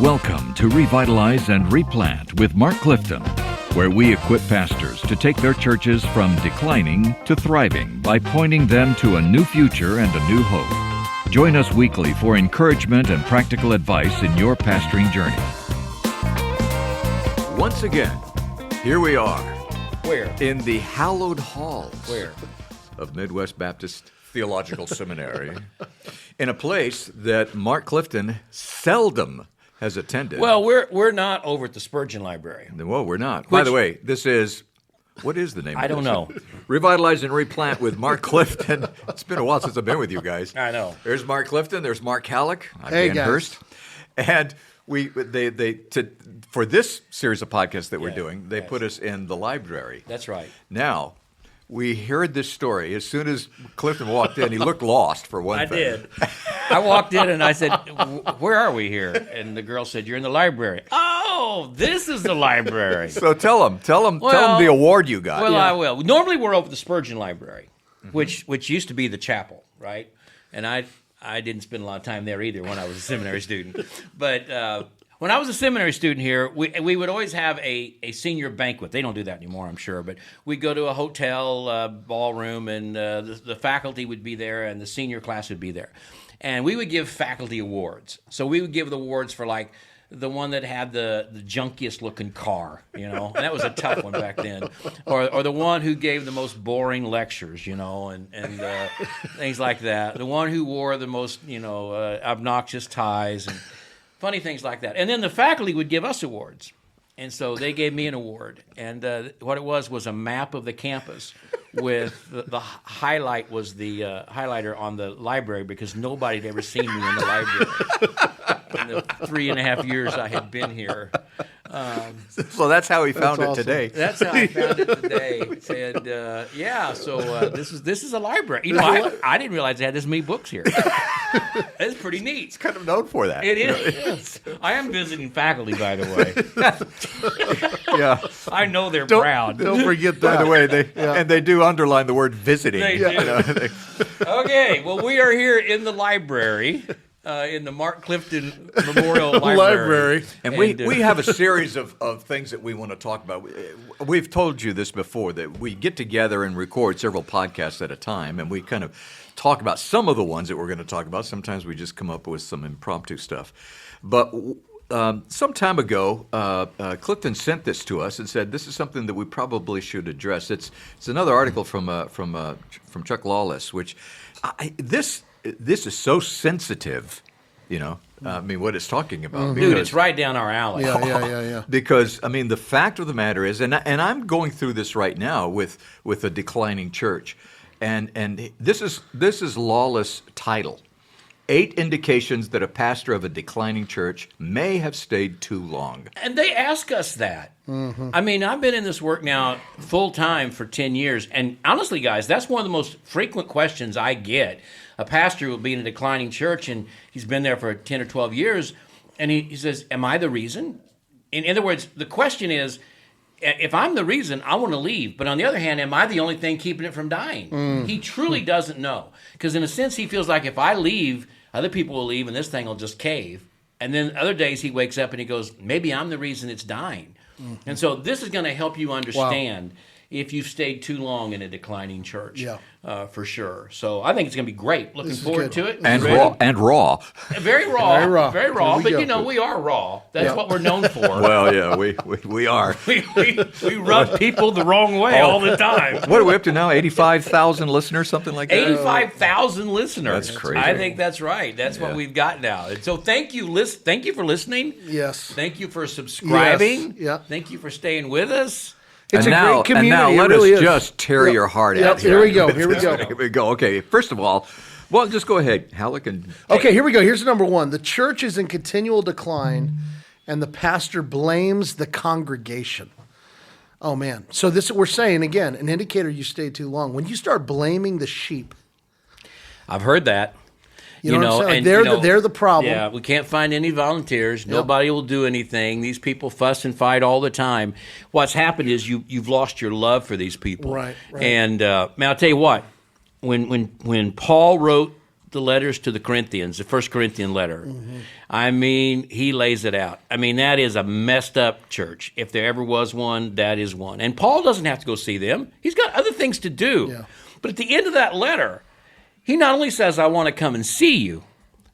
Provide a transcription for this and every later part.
Welcome to Revitalize and Replant with Mark Clifton, where we equip pastors to take their churches from declining to thriving by pointing them to a new future and a new hope. Join us weekly for encouragement and practical advice in your pastoring journey. Once again, here we are. Where? In the hallowed halls. Where? Of Midwest Baptist Theological Seminary, in a place that Mark Clifton seldom has attended. Well, we're not over at the Spurgeon Library. Well, we're not. By the way, this is, what is the name of I this? don't know. Revitalize and Replant with Mark Clifton. It's been a while since I've been with you guys. I know. There's Mark Clifton. There's Mark Hallock. I'm Hey, Dan guys. Hurst. And for this series of podcasts that we're doing, they put us in the library. That's right. Now, we heard this story. As soon as Clifton walked in, he looked lost for one I thing. did. I walked in and I said, "Where are we here?" And the girl said, "You're in the library." Oh, this is the library. So tell him Well, the award you got. Well, I will. Normally, we're over at the Spurgeon Library, which used to be the chapel, right? And I didn't spend a lot of time there either when I was a seminary student. But when I was a seminary student here, we would always have a senior banquet. They don't do that anymore, I'm sure. But we'd go to a hotel ballroom, and the faculty would be there, and the senior class would be there. And we would give faculty awards. So we would give the awards for, like, the one that had the junkiest looking car, and that was a tough one back then, or the one who gave the most boring lectures, and things like that. The one who wore the most, obnoxious ties and funny things like that. And then the faculty would give us awards, and so they gave me an award. And what it was a map of the campus with the highlight was the highlighter on the library, because nobody had ever seen me in the library. In the 3.5 years I had been here. So that's how he found it awesome. today. That's how I found it today. Said, this is a library. I didn't realize they had this many books here. It's pretty neat. He's kind of known for that. It is. I am visiting faculty, by the way. Yeah. I know they're proud. Don't forget that. By the way, they do underline the word visiting. They do. Okay, well, we are here in the library. In the Mark Clifton Memorial Library. And we have a series of things that we want to talk about. We've told you this before, that we get together and record several podcasts at a time, and we kind of talk about some of the ones that we're going to talk about. Sometimes we just come up with some impromptu stuff. But some time ago, Clifton sent this to us and said, this is something that we probably should address. It's another article from Chuck Lawless, which this is so sensitive, I mean, what it's talking about. Dude, it's right down our alley. Yeah. Because, I mean, the fact of the matter is, and I'm going through this right now with a declining church, and this is Lawless' title. 8 indications that a pastor of a declining church may have stayed too long. And they ask us that. Mm-hmm. I mean, I've been in this work now full time for 10 years. And honestly, guys, that's one of the most frequent questions I get. A pastor will be in a declining church, and he's been there for 10 or 12 years. And he says, am I the reason? In other words, the question is, if I'm the reason, I want to leave. But on the other hand, am I the only thing keeping it from dying? He truly doesn't know. Because in a sense, he feels like if I leave, other people will leave and this thing will just cave. And then other days he wakes up and he goes, maybe I'm the reason it's dying. And so this is going to help you understand if you've stayed too long in a declining church, for sure. So I think it's going to be great. Looking forward to it. And raw. Very raw. Very raw. Here we But, go. we are raw. That's what we're known for. Well, yeah, we are. we rub people the wrong way all the time. What are we up to now? 85,000 listeners, something like that? 85,000 listeners. That's crazy. I think that's right. That's what we've got now. And so thank you for listening. Yes. Thank you for subscribing. Yes. Yeah. Thank you for staying with us. It's and a now, great community. And now It let really us is. just tear your heart out. Here we go. Here we go. Okay, first of all, well, just go ahead, Hallock. Okay, here we go. Here's number 1. The church is in continual decline, and the pastor blames the congregation. Oh, man. So this we're saying, again, an indicator you stayed too long. When you start blaming the sheep. I've heard that. You know what I'm saying? Like they're the problem. Yeah, we can't find any volunteers. Nobody will do anything. These people fuss and fight all the time. What's happened is you've lost your love for these people. Right. And man, I'll tell you what. When Paul wrote the letters to the Corinthians, the First Corinthian letter, I mean, he lays it out. I mean, that is a messed up church. If there ever was one, that is one. And Paul doesn't have to go see them. He's got other things to do. Yeah. But at the end of that letter, he not only says, I want to come and see you,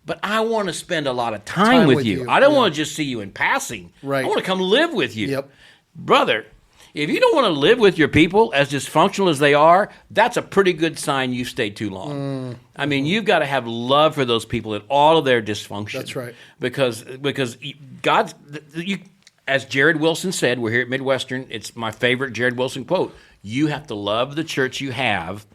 but I want to spend a lot of time with you. I don't want to just see you in passing. Right. I want to come live with you. Yep. Brother, if you don't want to live with your people, as dysfunctional as they are, that's a pretty good sign you've stayed too long. I mean, you've got to have love for those people in all of their dysfunction. That's right. Because God's, as Jared Wilson said, we're here at Midwestern, it's my favorite Jared Wilson quote, you have to love the church you have,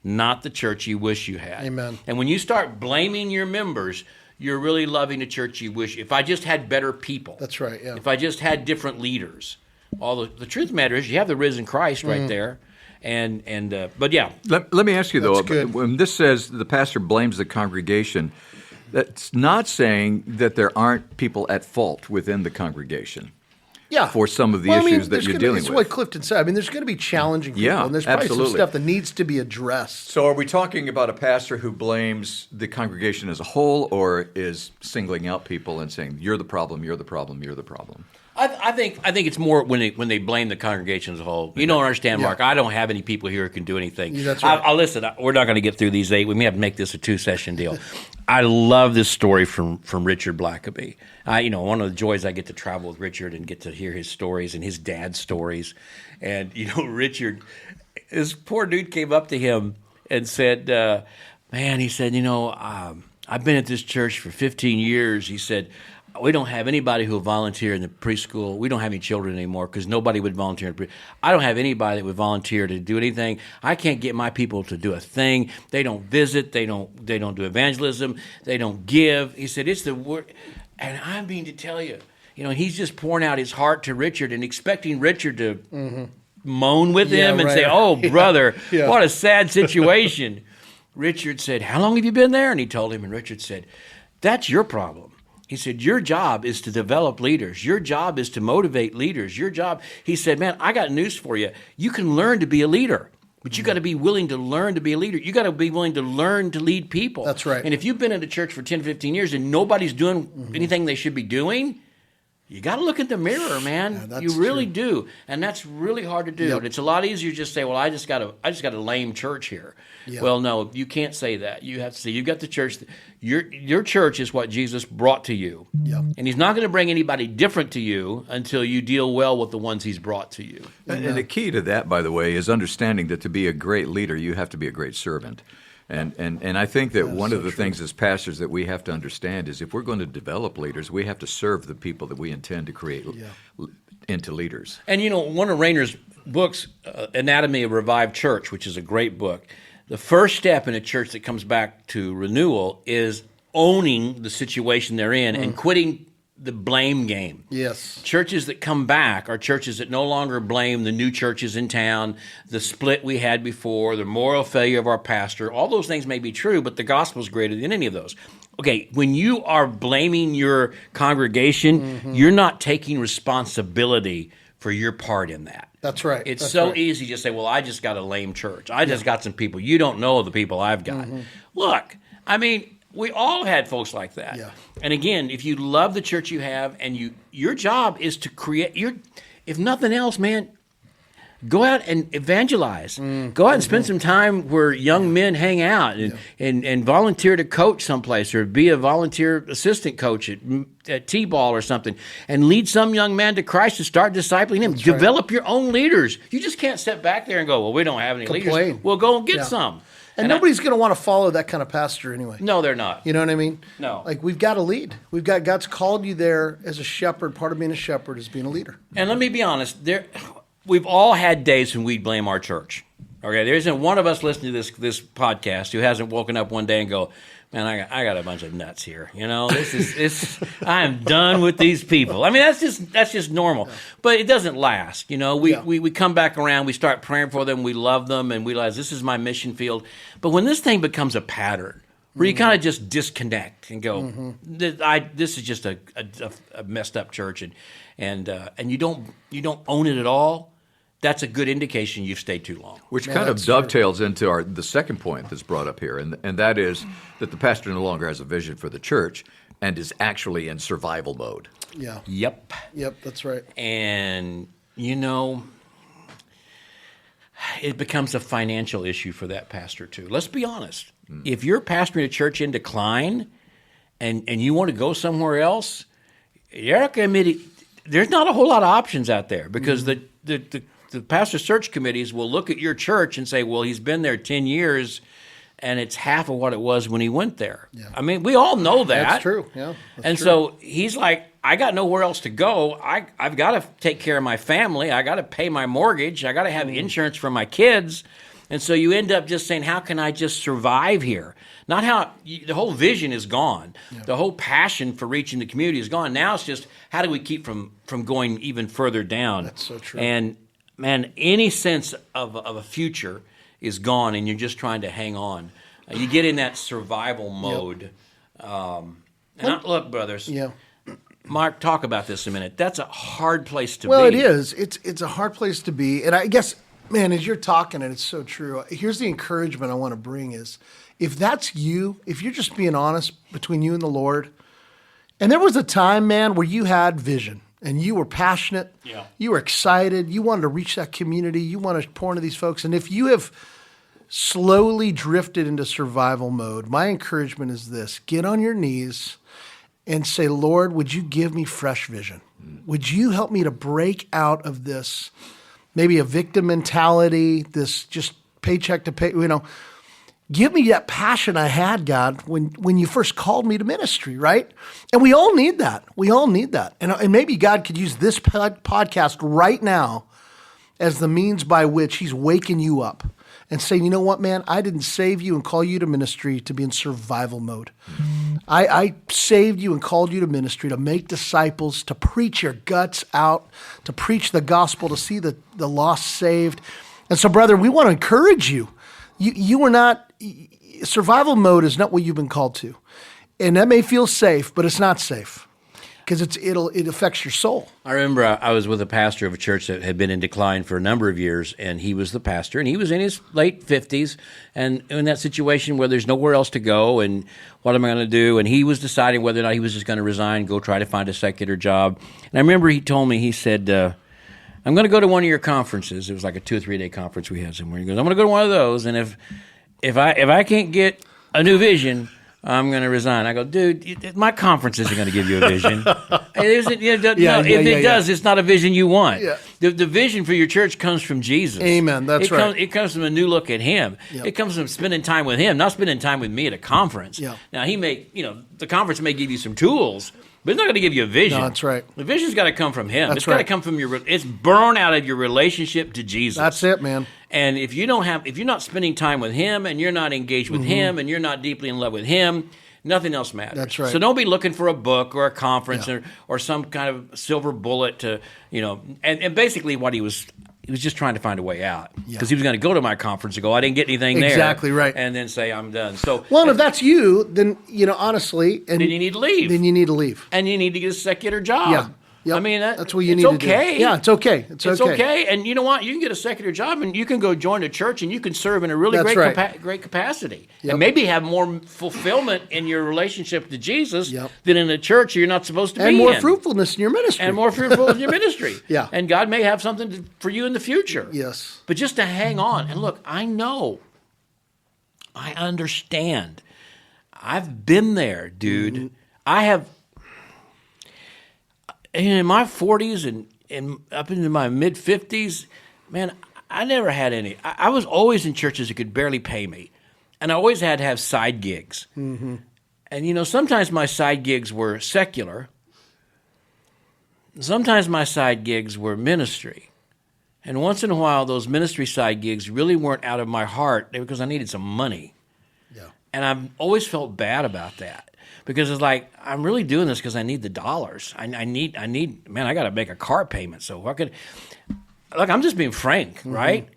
not the church you wish you had. Amen. And when you start blaming your members, you're really loving the church you wish. If I just had better people. That's right, yeah. If I just had different leaders. The truth of the matter is you have the risen Christ right there. But yeah. Let me ask you, though, That's good. when this says the pastor blames the congregation, that's not saying that there aren't people at fault within the congregation. Yeah. For some of the issues that you're dealing It's with. what Clifton said. I mean, there's going to be challenging people, Yeah, and there's probably absolutely. some stuff that needs to be addressed. So are we talking about a pastor who blames the congregation as a whole, or is singling out people and saying, you're the problem, you're the problem, you're the problem? I think it's more when they blame the congregation as a whole. You don't understand, Mark. I don't have any people here who can do anything. Yeah, that's right. I'll listen. We're not going to get through these 8. We may have to make this a 2-session deal. I love this story from Richard Blackaby. One of the joys I get to travel with Richard and get to hear his stories and his dad's stories. And Richard, this poor dude came up to him and said, "Man," he said, "I've been at this church for 15 years." He said, "We don't have anybody who will volunteer in the preschool. We don't have any children anymore because nobody would volunteer in I don't have anybody that would volunteer to do anything. I can't get my people to do a thing. They don't visit. They don't do evangelism. They don't give." He said, "It's the word." And I mean to tell you, he's just pouring out his heart to Richard and expecting Richard to moan with him and say, "Oh, brother, what a sad situation." Richard said, "How long have you been there?" And he told him, and Richard said, "That's your problem." He said, "Your job is to develop leaders. Your job is to motivate leaders. Your job," he said, "Man, I got news for you. You can learn to be a leader, but you got to be willing to learn to be a leader. You got to be willing to learn to lead people." That's right. And if you've been in a church for 10, 15 years and nobody's doing anything they should be doing, you got to look in the mirror, man. Yeah, that's you really true. do, and that's really hard to do. Yep. And it's a lot easier to just say, "Well, I just got a lame church here." Yeah. Well, no, you can't say that. You have to say you've got the church. Your church is what Jesus brought to you, Yep. and He's not going to bring anybody different to you until you deal well with the ones He's brought to you. And the key to that, by the way, is understanding that to be a great leader, you have to be a great servant. And I think that one of the things as pastors that we have to understand is if we're going to develop leaders, we have to serve the people that we intend to create into leaders. And one of Rainer's books, Anatomy of a Revived Church, which is a great book, the first step in a church that comes back to renewal is owning the situation they're in and quitting the blame game. Yes. Churches that come back are churches that no longer blame the new churches in town, the split we had before, the moral failure of our pastor. All those things may be true, but the gospel is greater than any of those. Okay, when you are blaming your congregation, you're not taking responsibility for your part in that. That's right. It's That's so right. easy to say, "Well, I just got a lame church. I just got some people. You don't know the people I've got." Look, I mean, we all had folks like that. Yeah. And again, if you love the church you have and your job is to create if nothing else, man, go out and evangelize. Go out and spend some time where young men hang out and volunteer to coach someplace or be a volunteer assistant coach at T-ball or something and lead some young man to Christ and start discipling him. Develop your own leaders. You just can't step back there and go, "Well, we don't have any leaders." Complain. Well, go and get Yeah. some. And nobody's going to want to follow that kind of pastor anyway. No, they're not. You know what I mean? No. Like, we've got to lead. God's called you there as a shepherd. Part of being a shepherd is being a leader. And let me be honest, we've all had days when we blame our church. Okay, there isn't one of us listening to this podcast who hasn't woken up one day and go, "Man, I got a bunch of nuts here. I am done with these people." I mean, that's just normal. But it doesn't last. We come back around, we start praying for them, we love them, and we realize this is my mission field. But when this thing becomes a pattern, where you kind of just disconnect and go, "This is just a messed up church," and you don't own it at all, that's a good indication you've stayed too long. Which Yeah, kind of that's true. dovetails into the second point that's brought up here, and that is that the pastor no longer has a vision for the church and is actually in survival mode. Yeah. Yep. Yep, that's right. And, you know, it becomes a financial issue for that pastor too. Let's be honest. If you're pastoring a church in decline and you want to go somewhere else, you're not going to there's not a whole lot of options out there because the pastor search committees will look at your church and say, well, he's been there 10 years and it's half of what it was when he went there. Yeah. I mean, we all know that. That's true. Yeah. And so he's like, I got nowhere else to go. I've got to take care of my family. I got to pay my mortgage. I got to have insurance for my kids. And so you end up just saying, how can I just survive here? Not how the whole vision is gone. Yeah. The whole passion for reaching the community is gone. Now it's just how do we keep from going even further down? That's so true. And man, any sense of a future is gone, and you're just trying to hang on. You get in that survival mode. Yep. Look, brothers. Yeah. Mark, talk about this a minute. That's a hard place to be. Well, it is. It's a hard place to be. And I guess, man, as you're talking, and it's so true, here's the encouragement I want to bring is, if that's you, if you're just being honest between you and the Lord, and there was a time, man, where you had vision, and you were passionate, you were excited, you wanted to reach that community, you wanted to pour into these folks, and if you have slowly drifted into survival mode, my encouragement is this: get on your knees and say, Lord, would you give me fresh vision? Would you help me to break out of this, maybe a victim mentality, this just paycheck to pay, give me that passion I had, God, when you first called me to ministry, right? And we all need that. We all need that. And maybe God could use this podcast right now as the means by which he's waking you up and saying, you know what, man, I didn't save you and call you to ministry to be in survival mode. I saved you and called you to ministry to make disciples, to preach your guts out, to preach the gospel, to see the lost saved. And so, brother, we want to encourage you. You are not, survival mode is not what you've been called to. And that may feel safe, but it's not safe because it affects your soul. I remember I was with a pastor of a church that had been in decline for a number of years, and he was the pastor, and he was in his late 50s, and in that situation where there's nowhere else to go, and what am I going to do? And he was deciding whether or not he was just going to resign, go try to find a secular job. And I remember he told me, he said, I'm going to go to one of your conferences. It was like a 2 or 3 day conference we had somewhere. He goes, I'm going to go to one of those, and if I can't get a new vision, I'm going to resign. I go, dude, my conference isn't going to give you a vision. If it does, it's not a vision you want. Yeah. The vision for your church comes from Jesus. Amen. That's right. It comes from a new look at him. Yep. It comes from spending time with him, not spending time with me at a conference. Yeah. Now, the conference may give you some tools, but it's not going to give you a vision. No, that's right. The vision's got to come from him. It's got to come from it's born out of your relationship to Jesus. That's it, man. And if you're not spending time with him and you're not engaged with him and you're not deeply in love with him, nothing else matters. That's right. So don't be looking for a book or a conference or some kind of silver bullet to, and basically what he was just trying to find a way out because he was going to go to my conference and go, I didn't get anything there. Exactly right. And then say, I'm done. So, well, if that's you, then, honestly. Then you need to leave. Then you need to leave. And you need to get a secular job. Yeah. Yep. I mean, that's what you need to do. Yeah, it's okay. It's okay. And you know what? You can get a secular job and you can go join a church and you can serve in a really great capacity. Yep. And maybe have more fulfillment in your relationship to Jesus than in a church you're not supposed to be in. And more fruitfulness in your ministry. Yeah. And God may have something for you in the future. Yes. But just to hang on. And look, I understand. I've been there, dude. Mm-hmm. I have... in my 40s and up into my mid-50s, man, I never had any. I was always in churches that could barely pay me. And I always had to have side gigs. Mm-hmm. And, sometimes my side gigs were secular. Sometimes my side gigs were ministry. And once in a while, those ministry side gigs really weren't out of my heart. They were because I needed some money. Yeah. And I've always felt bad about that. Because it's like, I'm really doing this because I need the dollars. I need, man, I got to make a car payment. So I'm just being frank, right?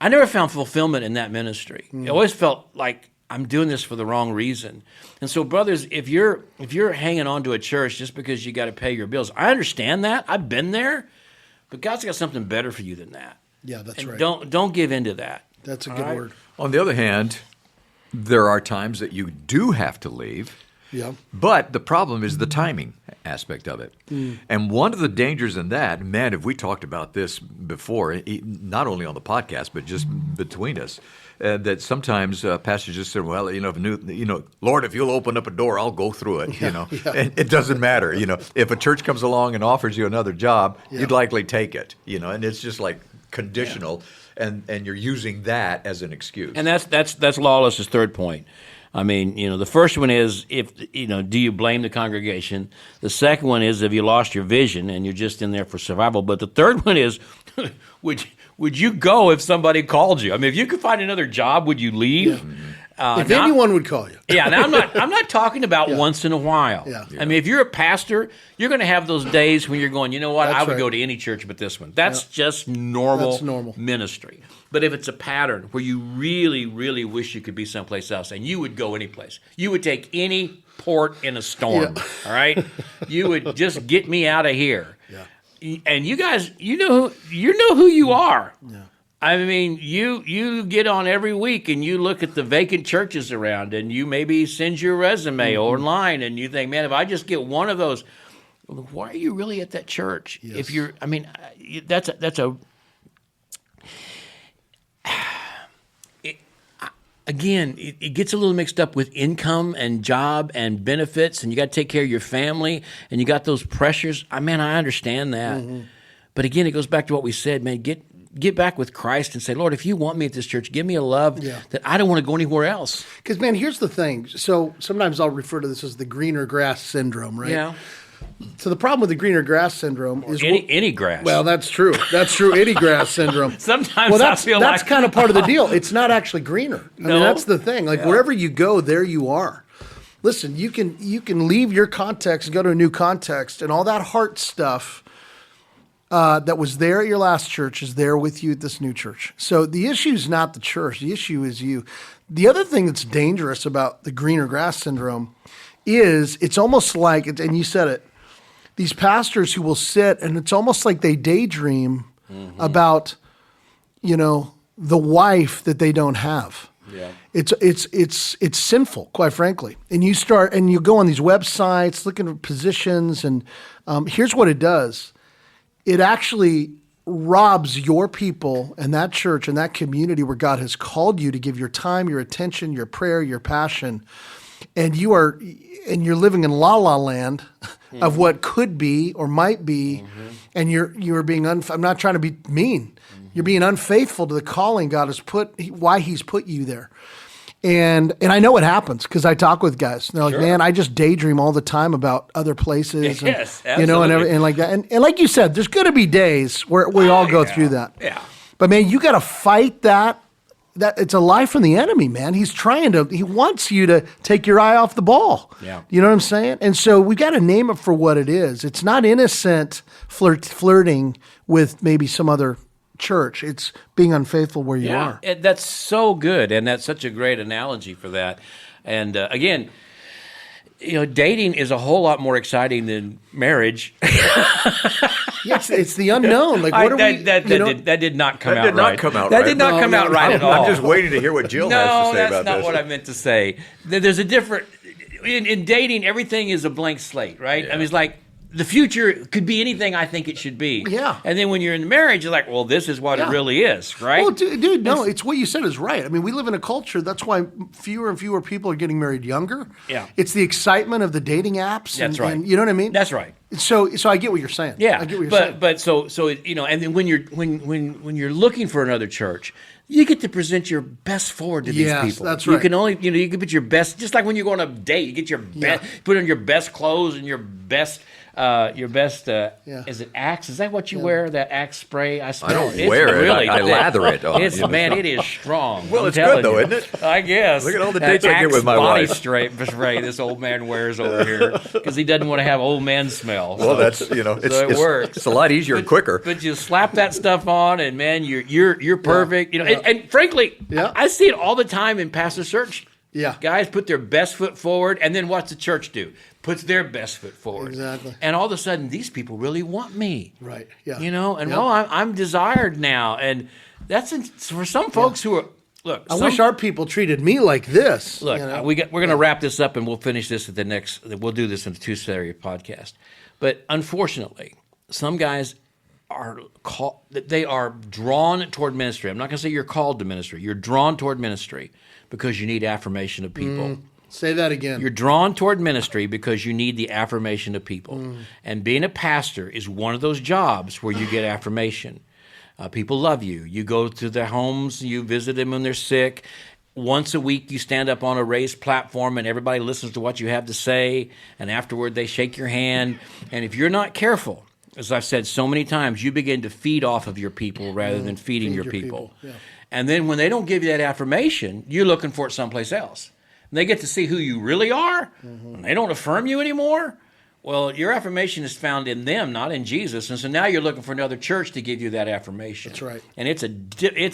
I never found fulfillment in that ministry. It always felt like I'm doing this for the wrong reason. And so, brothers, if you're hanging on to a church just because you got to pay your bills, I understand that. I've been there. But God's got something better for you than that. Yeah, that's And right. don't give in to that. That's a good word. On the other hand, there are times that you do have to leave. Yeah. But the problem is the timing aspect of it. And one of the dangers in that, man, if we talked about this before, not only on the podcast, but just between us, that sometimes pastors just say, well, Lord, if you'll open up a door, I'll go through it, And it doesn't matter, If a church comes along and offers you another job, you'd likely take it, and it's just like conditional, and you're using that as an excuse. And that's Lawless's third point. I mean, the first one is do you blame the congregation? The second one is have you lost your vision and you're just in there for survival? But the third one is would you go if somebody called you? I mean, if you could find another job, would you leave? If anyone would call you. Yeah, now I'm not talking about once in a while. Yeah. I mean, if you're a pastor, you're going to have those days when you're going, you know what, That's I would right. go to any church but this one. That's just normal, That's normal. ministry. But if it's a pattern where you really, really wish you could be someplace else and you would go any place, you would take any port in a storm, all right? You would just get me out of here. Yeah. And you guys, you know who you are. Yeah. I mean, you get on every week and you look at the vacant churches around and you maybe send your resume online and you think, man, if I just get one of those, why are you really at that church? Yes. If you're, I mean, that's a again, it gets a little mixed up with income and job and benefits, and you got to take care of your family, and you got those pressures. I understand that. Mm-hmm. But again, it goes back to what we said, man, get back with Christ and say, Lord, if you want me at this church, give me a love that I don't want to go anywhere else. Because, man, here's the thing. So sometimes I'll refer to this as the greener grass syndrome, right? Yeah. So the problem with the greener grass syndrome is any grass. Well, that's true. That's true. Any grass syndrome. Sometimes that's I feel that's like kind of part of the deal. It's not actually greener. I No. mean, that's the thing. Like wherever you go, there you are. Listen, you can leave your context and go to a new context, and all that heart stuff that was there at your last church is there with you at this new church. So the issue is not the church. The issue is you. The other thing that's dangerous about the greener grass syndrome is it's almost like, and you said it, these pastors who will sit and it's almost like they daydream about, the wife that they don't have. Yeah. It's sinful, quite frankly. And you go on these websites looking for positions, and here's what it does. It actually robs your people and that church and that community where God has called you to give your time, your attention, your prayer, your passion, and you're living in la la land of what could be or might be, and you're being I'm not trying to be mean. You're being unfaithful to the calling God has why He's put you there. And I know it happens because I talk with guys. And they're like, man, I just daydream all the time about other places. Yes, and, and like that. And like you said, there's going to be days where we all go through that. Yeah. But man, you got to fight that. That it's a lie from the enemy, man. He wants you to take your eye off the ball. Yeah. You know what I'm saying? And so we got to name it for what it is. It's not innocent flirting with maybe some other church. It's being unfaithful where you are. That's so good, and that's such a great analogy for that. And again, dating is a whole lot more exciting than marriage. Yes, it's the unknown. Like what that did not come out right. That did not come out That right. did not come out right at all. I'm just waiting to hear what Jill has to say about this. No, that's not what I meant to say. There's a different in dating. Everything is a blank slate, right? Yeah. I mean, it's like the future could be anything I think it should be. Yeah. And then when you're in marriage, you're like, well, this is what it really is, right? Well, dude, no, it's what you said is right. I mean, we live in a culture. That's why fewer and fewer people are getting married younger. Yeah. It's the excitement of the dating apps. That's right. And you know what I mean? That's right. So I get what you're saying. Yeah, I get what you're saying. But so and then when you're looking for another church, you get to present your best forward to these people. That's You right. can only you can put your best, just like when you go on a date, you get your best, put on your best clothes and your best. Is it Axe? Is that what you wear? That Axe spray? I don't wear it. I lather it on. It is strong. Well, I'm it's telling good though, you. isn't it? I guess. Look at all the That dates I get Axe with my body wife. spray this old man wears over here because he doesn't want to have old man smell. Well, that's so it works. It's a lot easier and quicker. But you slap that stuff on, and man, you're perfect. And frankly, I see it all the time in pastor search. Yeah. Guys put their best foot forward, and then what's the church do? puts their best foot forward. Exactly. And all of a sudden, these people really want me. Right. Yeah. You know, and Yep. well, I'm desired now. And that's for some folks who are, look. I wish our people treated me like this. Look, you know? we're going to wrap this up, and we'll finish this at the next. We'll do this in a two-series podcast. But unfortunately, some guys are called. They are drawn toward ministry. I'm not going to say you're called to ministry. You're drawn toward ministry because you need affirmation of people. Say that again. You're drawn toward ministry because you need the affirmation of people. And being a pastor is one of those jobs where you get affirmation. People love you. You go to their homes, you visit them when they're sick. Once a week, you stand up on a raised platform and everybody listens to what you have to say. And afterward, they shake your hand. And if you're not careful, as I've said so many times, you begin to feed off of your people rather than feeding your people. Yeah. And then when they don't give you that affirmation, you're looking for it someplace else. And they get to see who you really are, and they don't affirm you anymore. Well, your affirmation is found in them, not in Jesus. And so now you're looking for another church to give you that affirmation. That's right. And it's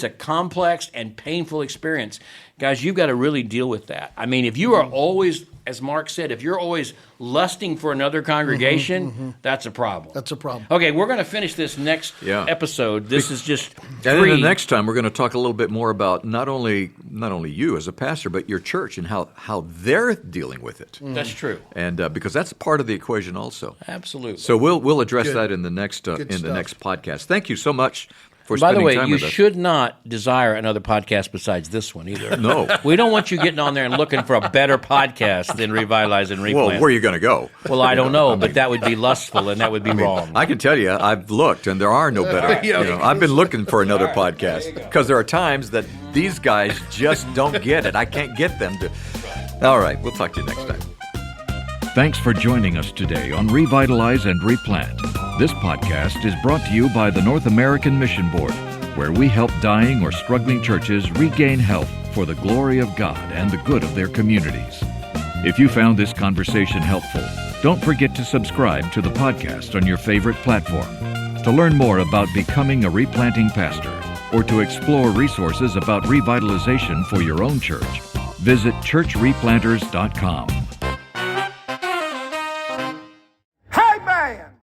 a complex and painful experience. Guys, you've got to really deal with that. I mean, if you are always, as Mark said, if you're always lusting for another congregation, that's a problem. That's a problem. Okay, we're going to finish this next episode. This is just And then the next time, we're going to talk a little bit more about not only you as a pastor, but your church and how they're dealing with it. That's true. And because that's part of the equation also. Absolutely. So we'll address Good. that in the next Good the stuff. next podcast. Thank you so much for By the spending way, time you with us. should not desire another podcast besides this one either. No. We don't want you getting on there and looking for a better podcast than Revitalize and Replant. Well, where are you going to go? Well, I don't know, but that would be lustful and that would be wrong. I can tell you, I've looked, and there are no better. I've been looking for another podcast because there are times that these guys just don't get it. I can't get them to. All right, we'll talk to you next time. Thanks for joining us today on Revitalize and Replant. This podcast is brought to you by the North American Mission Board, where we help dying or struggling churches regain health for the glory of God and the good of their communities. If you found this conversation helpful, don't forget to subscribe to the podcast on your favorite platform. To learn more about becoming a replanting pastor or to explore resources about revitalization for your own church, visit churchreplanters.com.